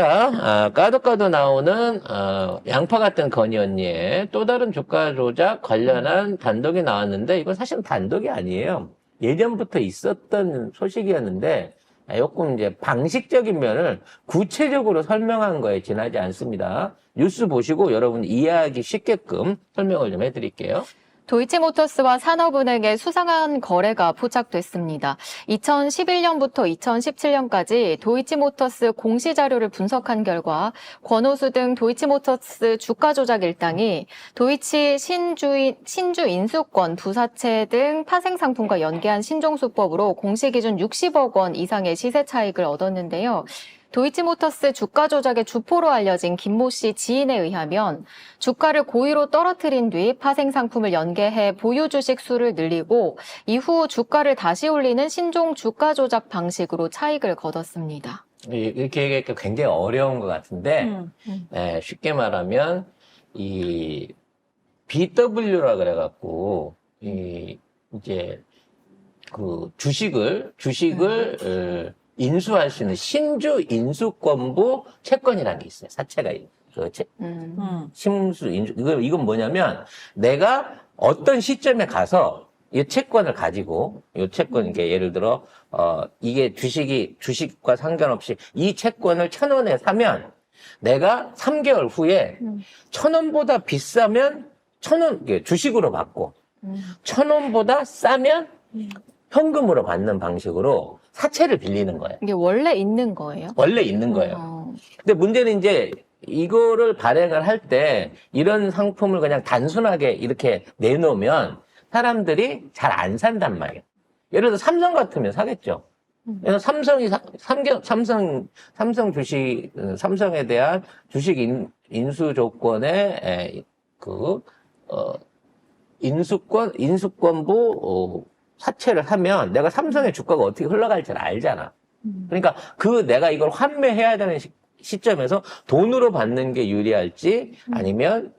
까도 까도 나오는 양파 같은 건희 언니의 또 다른 주가 조작 관련한 단독이 나왔는데 이건 사실 단독이 아니에요. 예전부터 있었던 소식이었는데 조금 이제 방식적인 면을 구체적으로 설명한 거에 지나지 않습니다. 뉴스 보시고 여러분 이해하기 쉽게끔 설명을 좀 해드릴게요. 도이치모터스와 산업은행의 수상한 거래가 포착됐습니다. 2011년부터 2017년까지 도이치모터스 공시자료를 분석한 결과 권오수 등 도이치모터스 주가 조작 일당이 도이치 신주 인수권 부사채 등 파생상품과 연계한 신종수법으로 공시기준 60억 원 이상의 시세 차익을 얻었는데요. 도이치모터스 주가 조작의 주포로 알려진 김모 씨 지인에 의하면 주가를 고의로 떨어뜨린 뒤 파생 상품을 연계해 보유 주식 수를 늘리고 이후 주가를 다시 올리는 신종 주가 조작 방식으로 차익을 거뒀습니다. 이렇게 얘기하니까 굉장히 어려운 것 같은데 쉽게 말하면 이 BW라 그래갖고 이제 그 주식을 인수할 수 있는 신주 인수권부 채권이라는 게 있어요. 사채가 심수 인수 이건 뭐냐면 내가 어떤 시점에 가서 이 채권을 가지고 이 채권 이게 예를 들어 이게 주식과 상관없이 이 채권을 1,000원에 사면 내가 3개월 후에 1,000원보다 비싸면 1,000원 주식으로 받고 1,000원보다 싸면 현금으로 받는 방식으로 사채를 빌리는 거예요. 이게 원래 있는 거예요? 원래 있는 거예요. 근데 문제는 이제 이거를 발행을 할 때 이런 상품을 그냥 단순하게 이렇게 내놓으면 사람들이 잘 안 산단 말이에요. 예를 들어 삼성 같으면 사겠죠. 그래서 삼성 주식, 삼성에 대한 주식 인수 조건의 인수권부 사채를 하면 내가 삼성의 주가가 어떻게 흘러갈지를 알잖아. 그러니까 내가 이걸 환매해야 되는 시점에서 돈으로 받는 게 유리할지 아니면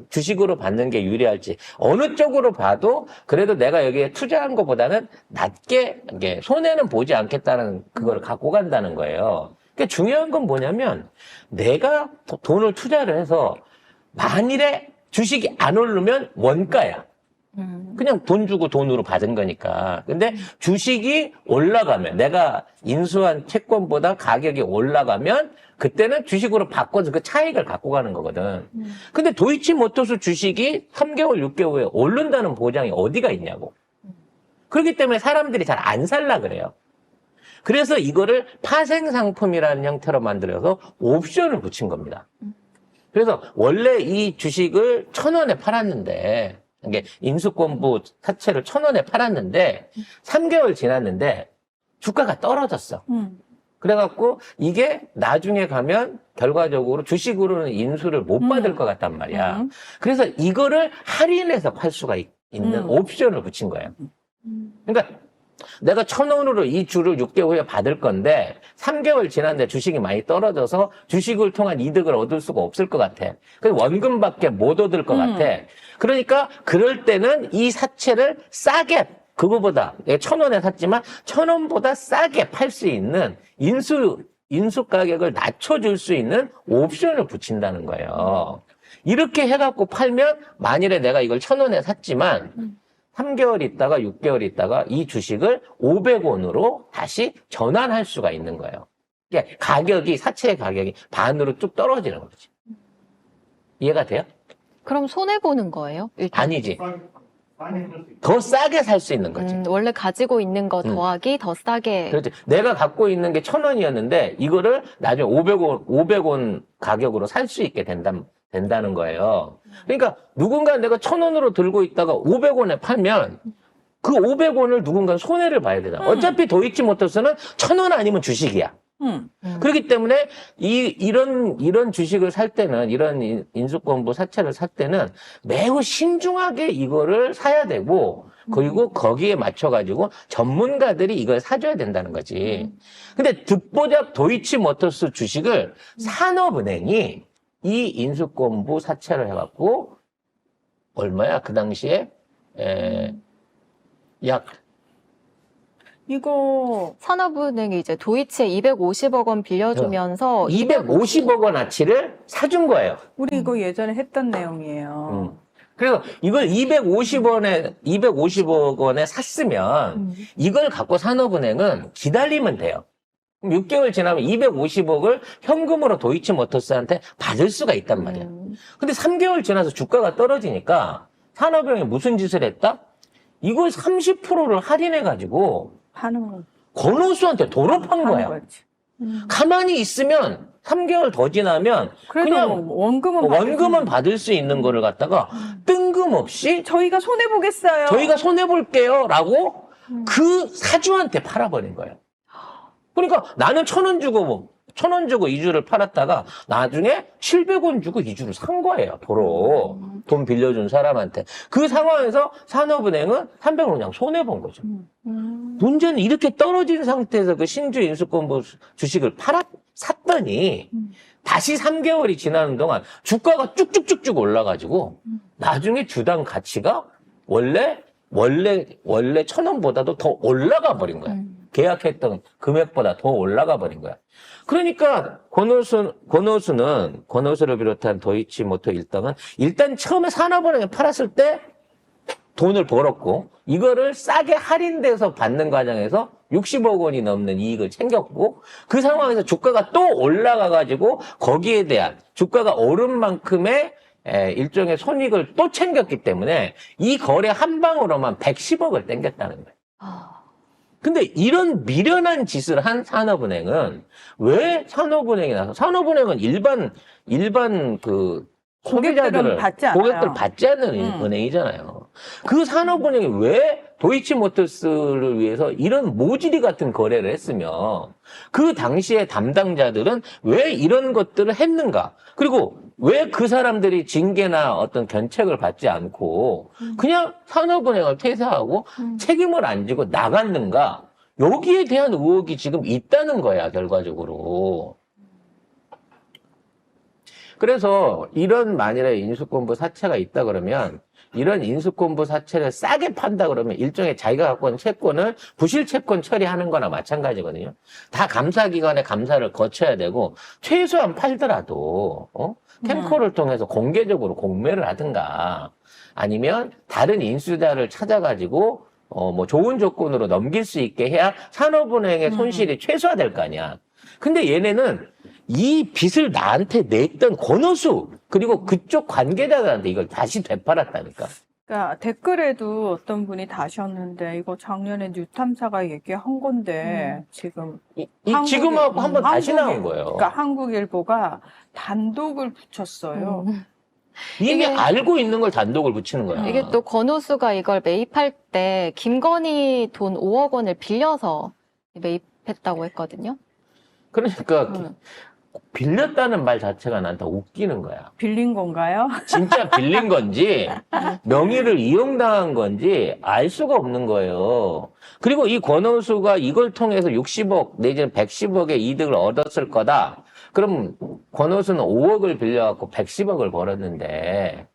주식으로 받는 게 유리할지 어느 쪽으로 봐도 그래도 내가 여기에 투자한 것보다는 낮게 이게 손해는 보지 않겠다는 그걸 갖고 간다는 거예요. 그러니까 중요한 건 뭐냐면 내가 돈을 투자를 해서 만일에 주식이 안 오르면 원가야. 그냥 돈 주고 돈으로 받은 거니까. 근데 주식이 올라가면, 내가 인수한 채권보다 가격이 올라가면, 그때는 주식으로 바꿔서 그 차익을 갖고 가는 거거든. 근데 도이치모터스 주식이 3개월, 6개월 후에 오른다는 보장이 어디가 있냐고. 그렇기 때문에 사람들이 잘 안 살라 그래요. 그래서 이거를 파생상품이라는 형태로 만들어서 옵션을 붙인 겁니다. 그래서 원래 이 주식을 1,000원에 팔았는데, 이게 인수권부 사채를 1,000원에 팔았는데 3개월 지났는데 주가가 떨어졌어. 그래갖고 이게 나중에 가면 결과적으로 주식으로는 인수를 못 받을 것 같단 말이야. 그래서 이거를 할인해서 팔 수가 있는 옵션을 붙인 거예요. 그러니까 내가 1,000원으로 이 주를 6개월 후에 받을 건데 3개월 지났는데 주식이 많이 떨어져서 주식을 통한 이득을 얻을 수가 없을 것 같아. 그 원금밖에 못 얻을 것 같아. 그러니까 그럴 때는 이 사채를 싸게 그거보다 1,000원에 샀지만 1,000원보다 싸게 팔 수 있는 인수 가격을 낮춰줄 수 있는 옵션을 붙인다는 거예요. 이렇게 해갖고 팔면 만일에 내가 이걸 1,000원에 샀지만 3개월 있다가 6개월 있다가 이 주식을 500원으로 다시 전환할 수가 있는 거예요. 그러니까 사채의 가격이 반으로 쭉 떨어지는 거지. 이해가 돼요? 그럼 손해보는 거예요? 일단? 아니지. 더 싸게 살 수 있는 거지. 원래 가지고 있는 거 더하기 더 싸게. 그렇지. 내가 갖고 있는 게 1,000원이었는데 이거를 나중에 500원 가격으로 살 수 있게 된다는 거예요. 그러니까 누군가 내가 1,000원으로 들고 있다가 500원에 팔면 그 500원을 누군가 손해를 봐야 되잖아. 어차피 도이치모터스는 1,000원 아니면 주식이야. 그렇기 때문에 이런 주식을 살 때는 이런 인수권부 사채를 살 때는 매우 신중하게 이거를 사야 되고 그리고 거기에 맞춰가지고 전문가들이 이걸 사줘야 된다는 거지. 근데 듣보잡 도이치모터스 주식을 산업은행이 이 인수권부 사채를 해갖고 얼마야? 그 당시에 약 이거 산업은행이 이제 도이치에 250억 원 빌려주면서 250억 원어치를 사준 거예요. 우리 이거 예전에 했던 내용이에요. 그래서 이걸 250억 원에 샀으면 이걸 갖고 산업은행은 기다리면 돼요. 그럼 6개월 지나면 250억을 현금으로 도이치모터스한테 받을 수가 있단 말이야. 근데 3개월 지나서 주가가 떨어지니까 산업은행이 무슨 짓을 했다? 이걸 30%를 할인해가지고 하는 거. 권오수한테 도로 판 하는 거야. 거지. 가만히 있으면 3개월 더 지나면 그래도 그냥 원금은 받을 수 있는 거를 갖다가 뜬금없이 저희가 손해 보겠어요. 저희가 손해볼게요 라고 그 사주한테 팔아버린 거예요. 그러니까 나는 1,000원 주고 이주를 팔았다가 나중에 700원 주고 이주를 산 거예요. 도로. 돈 빌려준 사람한테. 그 상황에서 산업은행은 300원 그냥 손해본 거죠. 문제는 이렇게 떨어진 상태에서 그 신주 인수권부 주식을 샀더니 다시 3개월이 지나는 동안 주가가 쭉쭉쭉쭉 올라가지고 나중에 주당 가치가 원래 1,000원보다도 더 올라가 버린 거야. 계약했던 금액보다 더 올라가 버린 거야. 그러니까 권오수를 비롯한 도이치모터 일당은 일단 처음에 산업은행에 팔았을 때 돈을 벌었고 이거를 싸게 할인돼서 받는 과정에서 60억 원이 넘는 이익을 챙겼고 그 상황에서 주가가 또 올라가가지고 거기에 대한 주가가 오른 만큼의 일종의 손익을 또 챙겼기 때문에 이 거래 한 방으로만 110억을 땡겼다는 거예요. 근데 이런 미련한 짓을 한 산업은행은 왜 산업은행이 나서 산업은행은 일반 그 소비자들을 고객들 받지 않는 은행이잖아요. 그 산업은행이 왜 도이치모터스를 위해서 이런 모질이 같은 거래를 했으며 그 당시에 담당자들은 왜 이런 것들을 했는가? 그리고 왜 그 사람들이 징계나 어떤 견책을 받지 않고 그냥 산업은행을 퇴사하고 책임을 안 지고 나갔는가? 여기에 대한 의혹이 지금 있다는 거야, 결과적으로. 그래서 이런 만일에 인수권부 사채가 있다 그러면 이런 인수권부 사채를 싸게 판다 그러면 일종의 자기가 갖고 있는 채권을 부실 채권 처리하는 거나 마찬가지거든요. 다 감사기관의 감사를 거쳐야 되고 최소한 팔더라도 탱커를 통해서 공개적으로 공매를 하든가 아니면 다른 인수자를 찾아가지고 뭐 좋은 조건으로 넘길 수 있게 해야 산업은행의 손실이 최소화될 거 아니야. 근데 얘네는 이 빚을 나한테 냈던 권오수 그리고 그쪽 관계자들한테 이걸 다시 되팔았다니까. 그러니까 댓글에도 어떤 분이 다셨는데 이거 작년에 뉴탐사가 얘기한 건데 지금 지금하고 한번 다시 나온 거예요. 그러니까 한국일보가 단독을 붙였어요. 이미 알고 있는 걸 단독을 붙이는 거야. 이게 또 권오수가 이걸 매입할 때 김건희 돈 5억 원을 빌려서 매입했다고 했거든요. 그러니까 빌렸다는 말 자체가 난 더 웃기는 거야. 빌린 건가요? 진짜 빌린 건지 명의를 이용당한 건지 알 수가 없는 거예요. 그리고 이 권오수가 이걸 통해서 60억 내지는 110억의 이득을 얻었을 거다. 그럼 권오수는 5억을 빌려갖고 110억을 벌었는데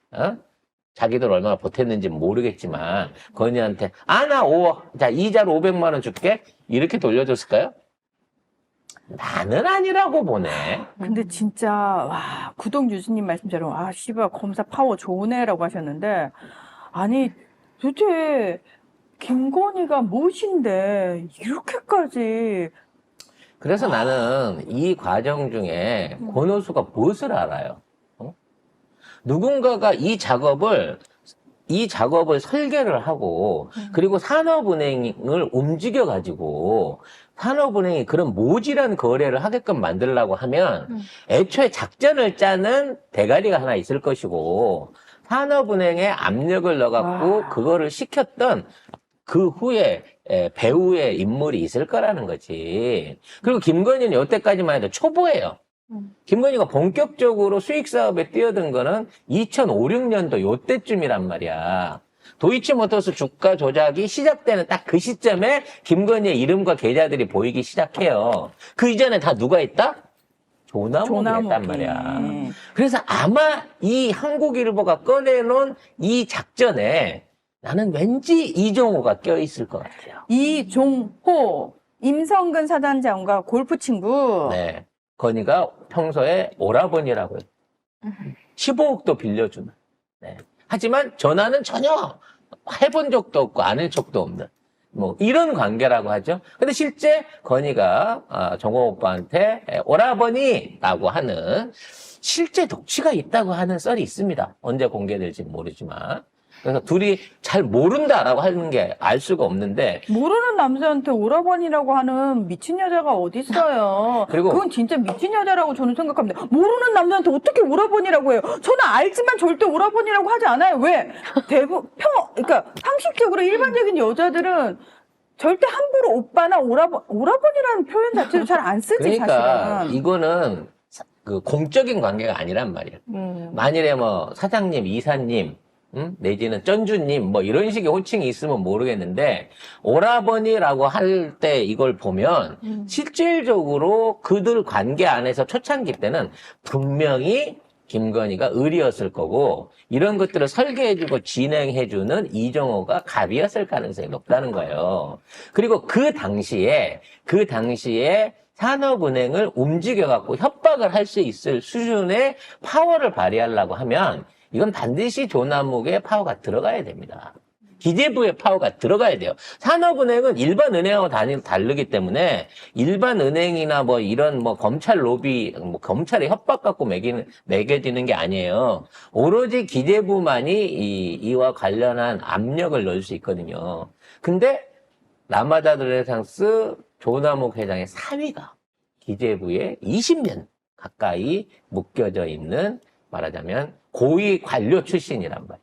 자기들 얼마나 보탰는지 모르겠지만 건이한테 나 5억 자 이자로 500만 원 줄게 이렇게 돌려줬을까요? 나는 아니라고 보네. 근데 진짜 와 구독 유진님 말씀처럼 씨발 검사 파워 좋으네라고 하셨는데 아니 도대체 김건희가 무엇인데 이렇게까지 그래서 나는 이 과정 중에 권오수가 무엇을 알아요? 누군가가 이 작업을 설계를 하고 그리고 산업은행을 움직여가지고 산업은행이 그런 모질한 거래를 하게끔 만들려고 하면 애초에 작전을 짜는 대가리가 하나 있을 것이고 산업은행에 압력을 넣어갖고 그거를 시켰던 그 후에 배후에 인물이 있을 거라는 거지. 그리고 김건희는 여태까지만 해도 초보예요. 김건희가 본격적으로 수익 사업에 뛰어든 거는 2005, 6년도 요때쯤이란 말이야. 도이치모터스 주가 조작이 시작되는 딱 그 시점에 김건희의 이름과 계좌들이 보이기 시작해요. 그 이전에 다 누가 있다? 조나묵이 했단 말이야. 그래서 아마 이 한국일보가 꺼내놓은 이 작전에 나는 왠지 이종호가 껴있을 것 같아요. 이종호, 임성근 사단장과 골프 친구. 네. 건이가 평소에 오라버니라고 해요. 15억도 빌려주는. 네. 하지만 전화는 전혀 해본 적도 없고 아는 척도 없는 뭐 이런 관계라고 하죠. 근데 실제 건이가 정호 오빠한테 오라버니라고 하는 실제 독취가 있다고 하는 썰이 있습니다. 언제 공개될지 모르지만. 그래서 둘이 잘 모른다라고 하는 게 알 수가 없는데 모르는 남자한테 오라버니라고 하는 미친 여자가 어딨어요. 그리고 그건 진짜 미친 여자라고 저는 생각합니다. 모르는 남자한테 어떻게 오라버니라고 해요? 저는 알지만 절대 오라버니라고 하지 않아요. 왜? 그러니까 상식적으로 일반적인 여자들은 절대 함부로 오빠나 오라버니라는 표현 자체를 잘 안 쓰지, 그러니까 사실은. 이거는 그 공적인 관계가 아니란 말이에요. 만일에 뭐 사장님, 이사님, 내지는 쩐주님 뭐 이런 식의 호칭이 있으면 모르겠는데 오라버니라고 할 때 이걸 보면 실질적으로 그들 관계 안에서 초창기 때는 분명히 김건희가 을이었을 거고 이런 것들을 설계해주고 진행해주는 이종호가 갑이었을 가능성이 높다는 거예요. 그리고 그 당시에 산업은행을 움직여갖고 협박을 할 수 있을 수준의 파워를 발휘하려고 하면 이건 반드시 조남욱의 파워가 들어가야 됩니다. 기재부의 파워가 들어가야 돼요. 산업은행은 일반 은행하고 다르기 때문에 일반 은행이나 뭐 이런 뭐 검찰 로비, 뭐 검찰의 협박 갖고 매겨지는 게 아니에요. 오로지 기재부만이 이와 관련한 압력을 넣을 수 있거든요. 근데 라마다 르네상스 조남욱 회장의 사위가 기재부에 20년 가까이 묶여져 있는 말하자면 고위 관료 출신이란 말이야.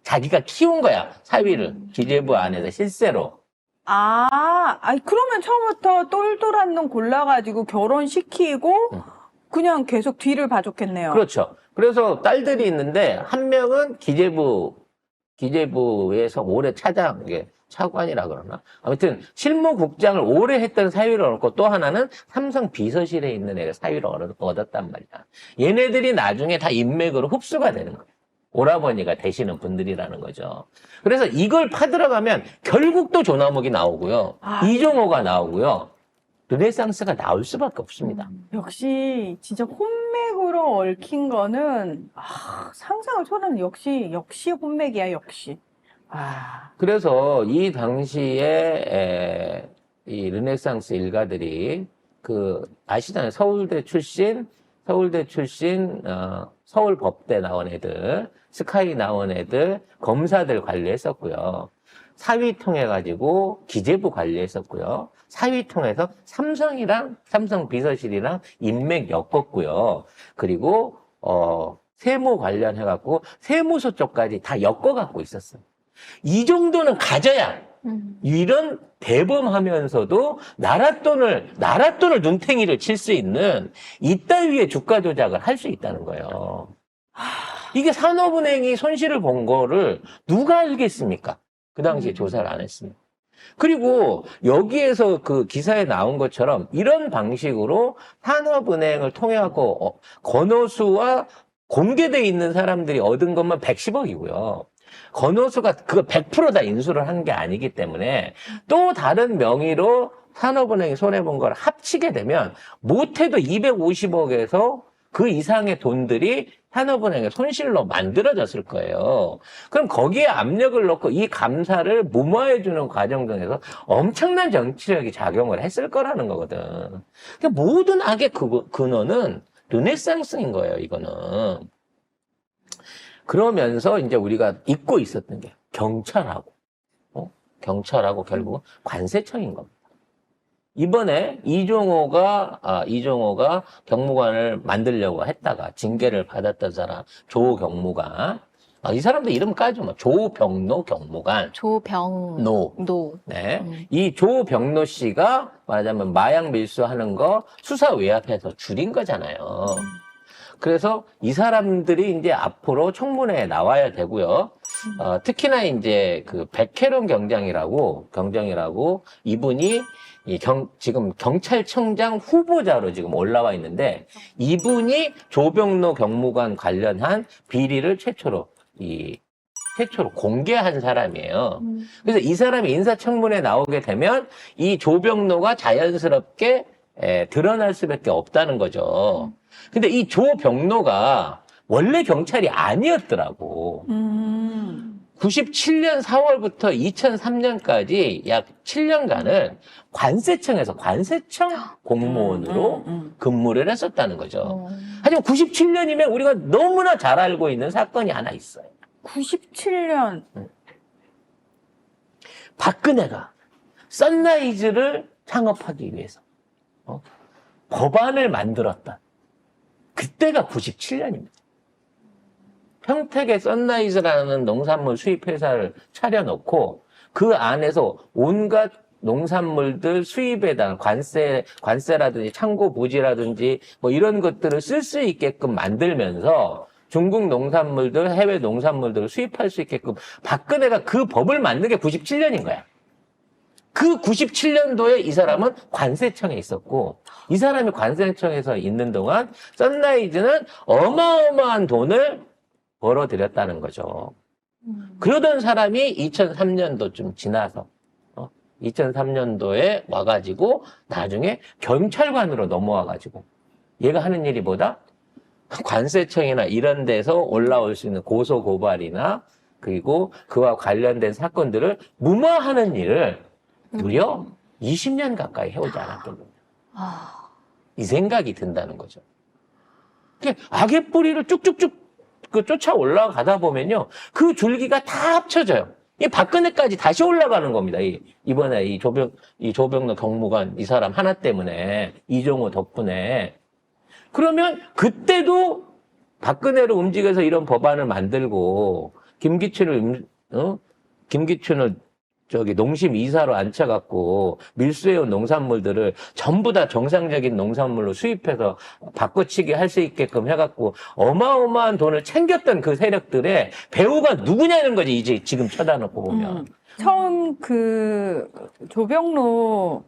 자기가 키운 거야, 사위를. 기재부 안에서 실세로. 그러면 처음부터 똘똘한 놈 골라가지고 결혼시키고 그냥 계속 뒤를 봐줬겠네요. 그렇죠. 그래서 딸들이 있는데 한 명은 기재부에서 오래 차관이라 그러나? 아무튼 실무국장을 오래 했던 사위를 얻고 또 하나는 삼성 비서실에 있는 애가 사위를 얻었단 말이야. 얘네들이 나중에 다 인맥으로 흡수가 되는 거예요. 오라버니가 되시는 분들이라는 거죠. 그래서 이걸 파들어가면 결국 또 조남욱이 나오고요. 이종호가 나오고요. 르네상스가 나올 수밖에 없습니다. 역시 진짜 혼맥으로 얽힌 거는 상상을 초월하는 역시 혼맥이야, 역시. 그래서 이 당시에 이 르네상스 일가들이 아시잖아요. 서울대 출신 서울법대 나온 애들, 스카이 나온 애들, 검사들 관리했었고요. 사위 통해가지고 기재부 관리했었고요. 사위 통해서 삼성 비서실이랑 인맥 엮었고요. 그리고 세무 관련해갖고 세무서 쪽까지 다 엮어갖고 있었어요. 이 정도는 가져야 이런 대범하면서도 나라 돈을 눈탱이를 칠 수 있는 이따위의 주가 조작을 할 수 있다는 거예요. 이게 산업은행이 손실을 본 거를 누가 알겠습니까? 그 당시에 조사를 안 했습니다. 그리고 여기에서 그 기사에 나온 것처럼 이런 방식으로 산업은행을 통해갖고 건호수와 공개돼 있는 사람들이 얻은 것만 110억이고요. 건호수가 그거 100% 다 인수를 한 게 아니기 때문에 또 다른 명의로 산업은행이 손해본 걸 합치게 되면 못해도 250억에서 그 이상의 돈들이 산업은행의 손실로 만들어졌을 거예요. 그럼 거기에 압력을 넣고 이 감사를 무마해주는 과정 중에서 엄청난 정치력이 작용을 했을 거라는 거거든. 그러니까 모든 악의 근원은 르네상스인 거예요, 이거는. 그러면서 이제 우리가 잊고 있었던 게 경찰하고 결국 관세청인 겁니다. 이번에 이종호가 경무관을 만들려고 했다가 징계를 받았던 사람 조경무관. 이 사람도 이름 까죠. 뭐 조병노 경무관. 조병노. 네. 이 조병노 씨가 말하자면 마약 밀수하는 거 수사 외압해서 줄인 거잖아요. 그래서 이 사람들이 이제 앞으로 청문회에 나와야 되고요. 특히나 이제 그 백혜련 경장이라고 이분이 지금 경찰청장 후보자로 지금 올라와 있는데 이분이 조병노 경무관 관련한 비리를 최초로 최초로 공개한 사람이에요. 그래서 이 사람이 인사청문회에 나오게 되면 이 조병로가 자연스럽게 드러날 수밖에 없다는 거죠. 근데 이 조병로가 원래 경찰이 아니었더라고. 97년 4월부터 2003년까지 약 7년간은 관세청에서 관세청 공무원으로 근무를 했었다는 거죠. 하지만 97년이면 우리가 너무나 잘 알고 있는 사건이 하나 있어요. 97년. 박근혜가 선라이즈를 창업하기 위해서 법안을 만들었다. 그때가 97년입니다. 평택에 선라이즈라는 농산물 수입 회사를 차려놓고 그 안에서 온갖 농산물들 수입에 대한 관세라든지 창고 부지라든지 뭐 이런 것들을 쓸 수 있게끔 만들면서 중국 농산물들, 해외 농산물들을 수입할 수 있게끔 박근혜가 그 법을 만든 게 97년인 거야. 그 97년도에 이 사람은 관세청에 있었고 이 사람이 관세청에서 있는 동안 선라이즈는 어마어마한 돈을 벌어들였다는 거죠. 그러던 사람이 2003년도쯤 지나서 2003년도에 와가지고 나중에 경찰관으로 넘어와가지고 얘가 하는 일이 뭐다? 관세청이나 이런 데서 올라올 수 있는 고소 고발이나 그리고 그와 관련된 사건들을 무마하는 일을 무려 20년 가까이 해오지 않았거든요. 이 생각이 든다는 거죠. 악의 뿌리를 쭉쭉쭉 쫓아 올라가다 보면요. 그 줄기가 다 합쳐져요. 이 박근혜까지 다시 올라가는 겁니다. 이번에 이 조병로 경무관 이 사람 하나 때문에 이종호 덕분에. 그러면 그때도 박근혜로 움직여서 이런 법안을 만들고 김기춘을 저기 농심 이사로 앉혀갖고 밀수해온 농산물들을 전부 다 정상적인 농산물로 수입해서 바꿔치기 할 수 있게끔 해갖고 어마어마한 돈을 챙겼던 그 세력들의 배우가 누구냐는 거지, 이제 지금 쳐다놓고 보면. 처음 그 조병로와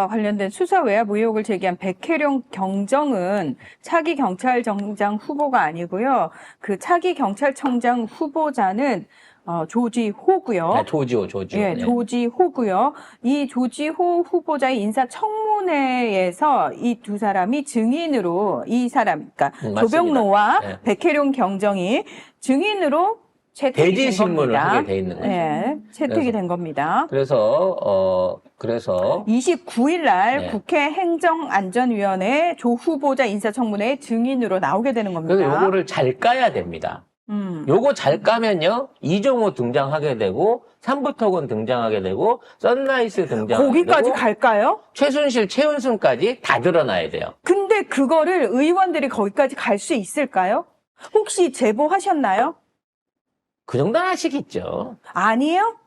관련된 수사 외압 의혹을 제기한 백혜룡 경정은 차기 경찰청장 후보가 아니고요. 그 차기 경찰청장 후보자는 조지호고요. 네, 조지호. 예, 네. 조지호고요. 이 조지호 후보자의 인사청문회에서 이 두 사람이 증인으로 이 사람, 그러니까 맞습니다. 조병로와 네. 백혜룡 경정이 증인으로 채택이 대지 된 신문을 겁니다. 하게 돼 있는 거죠. 예, 채택이 그래서- 된 겁니다. 그래서 29일 날 네. 국회 행정안전위원회 조 후보자 인사청문회에 증인으로 나오게 되는 겁니다. 그래서 요거를 잘 까야 됩니다. 요거 잘 까면요, 이종호 등장하게 되고, 삼부토건 등장하게 되고, 선라이스 등장하게 거기까지 되고, 갈까요? 최순실, 최은순까지 다 드러나야 돼요. 근데 그거를 의원들이 거기까지 갈 수 있을까요? 혹시 제보하셨나요? 그 정도는 아시겠죠. 아니에요?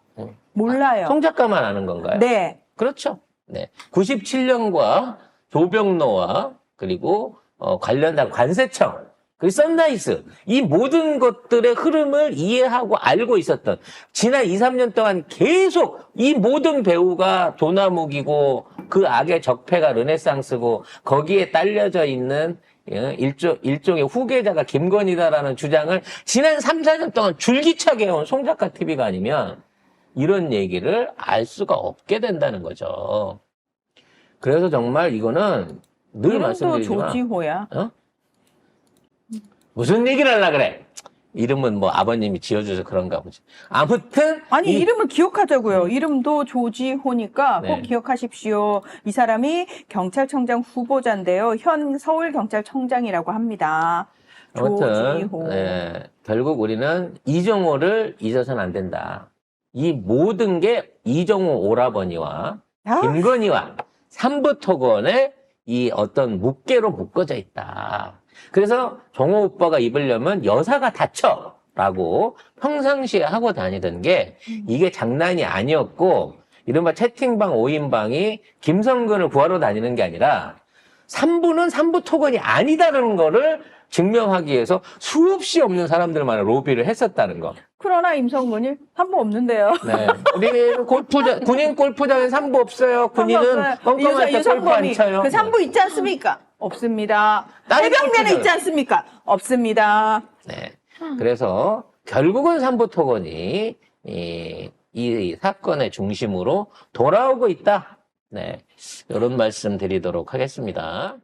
몰라요. 송 작가만 아는 건가요? 네. 그렇죠. 네. 97년과 조병로와 그리고 관련된 관세청, 그리고 선라이스, 이 모든 것들의 흐름을 이해하고 알고 있었던, 지난 2, 3년 동안 계속 이 모든 배우가 도나묵이고 그 악의 적폐가 르네상스고 거기에 딸려져 있는 일종의 후계자가 김건희다라는 주장을 지난 3, 4년 동안 줄기차게 해온 송작가 TV가 아니면 이런 얘기를 알 수가 없게 된다는 거죠. 그래서 정말 이거는 늘 이름도 말씀드리지만 조지호야. 무슨 얘기를 하려고 그래? 이름은 뭐 아버님이 지어줘서 그런가 보지. 아무튼 아니 이름을 기억하자고요. 이름도 조지호니까 네. 꼭 기억하십시오. 이 사람이 경찰청장 후보자인데요. 현 서울경찰청장이라고 합니다. 아무튼 조지호. 네, 결국 우리는 이종호를 잊어서는 안 된다. 이 모든 게 이종호 오라버니와 아, 김건희와 삼부토건의 이 어떤 묵계로 묶어져 있다. 그래서 종호 오빠가 입으려면 여사가 다쳐라고 평상시에 하고 다니던 게 이게 장난이 아니었고, 이른바 채팅방 5인방이 김성근을 구하러 다니는 게 아니라 삼부는 삼부토건이 아니다라는 거를 증명하기 위해서 수없이 없는 사람들만을 로비를 했었다는 거. 그러나 임성근이 한 번 없는데요. 네. 우리는 군인 골프장에 삼부 없어요. 군인은 껌껌할 때 골프 안 쳐요. 그 3부 있지 않습니까? 없습니다. 다른 해병대는 골프장. 있지 않습니까? 없습니다. 네. 그래서 결국은 삼부토건이 이 사건의 중심으로 돌아오고 있다. 네, 이런 말씀 드리도록 하겠습니다.